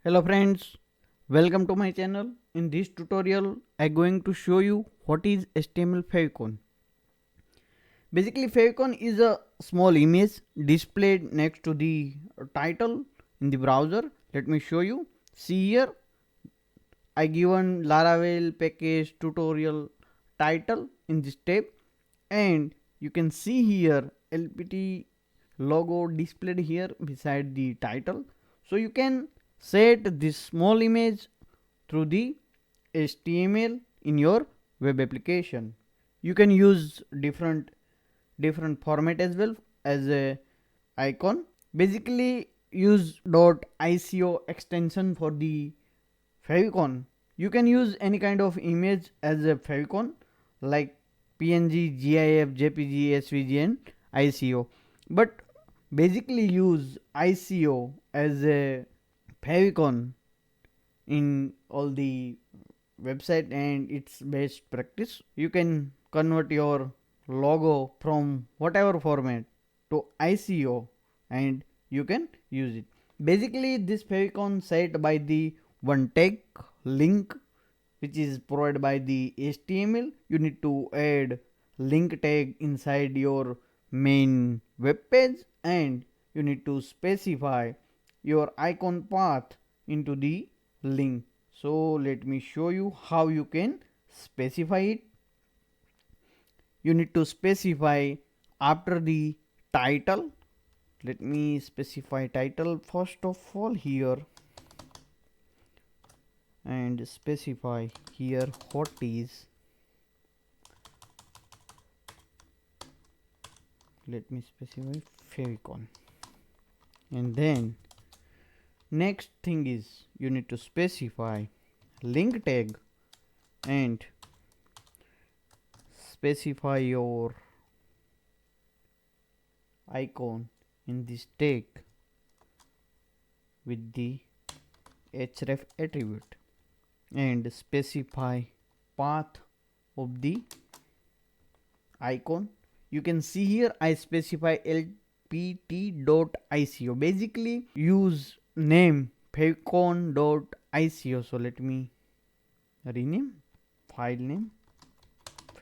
Hello friends, welcome to my channel. In this tutorial, I'm going to show you what is HTML favicon. Basically, favicon is a small image displayed next to the title in the browser. Let me show you. See here, I given Laravel package tutorial title in this tab, and you can see here LPT logo displayed here beside the title. So you can set this small image through the HTML in your web application. You can use different format as well as a icon. Basically use .ico extension for the favicon. You can use any kind of image as a favicon like PNG, GIF, JPG, SVG and ICO, but basically use ICO as a favicon in all the website, and it's best practice. You can convert your logo from whatever format to ICO and you can use it. Basically this favicon set by the one tag link which is provided by the HTML. You need to add link tag inside your main web page, and you need to specify your icon path into the link. So let me show you how you can specify it. You need to specify after the title. Let me specify title first of all here, and specify here what is. Let me specify favicon, and then next thing is you need to specify link tag and specify your icon in this tag with the href attribute, and specify path of the icon. You can see here I specify lpt.ico. basically use name favicon.ico. so let me rename file name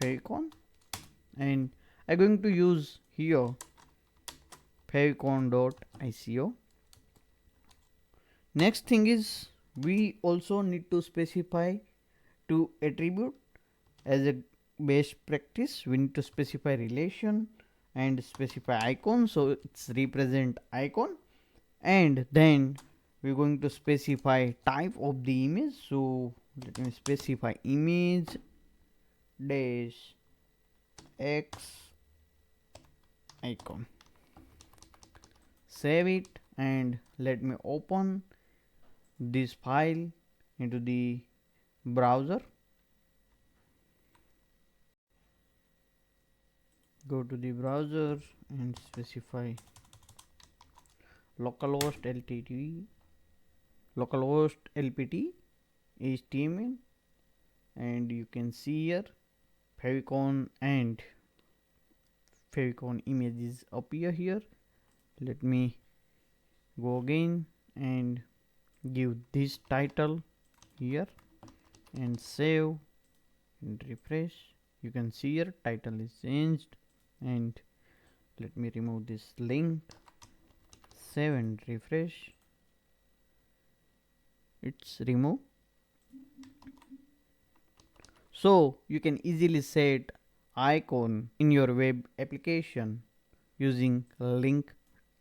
favicon, and I'm going to use here favicon.ico. Next thing is we also need to specify two attribute as a best practice. We need to specify relation and specify icon, so it's represent icon, and then we're going to specify type of the image. So let me specify image dash x icon. Save it and let me open this file into the browser. Go to the browser and specify localhost lpt HTML, and you can see here favicon and favicon images appear here. Let me go again and give this title here and save and refresh. You can see here title is changed, and let me remove this link. Save and refresh. It's removed. So you can easily set icon in your web application using link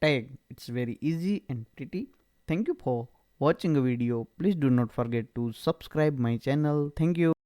tag. It's very easy and pretty. Thank you for watching a video. Please do not forget to subscribe my channel. Thank you.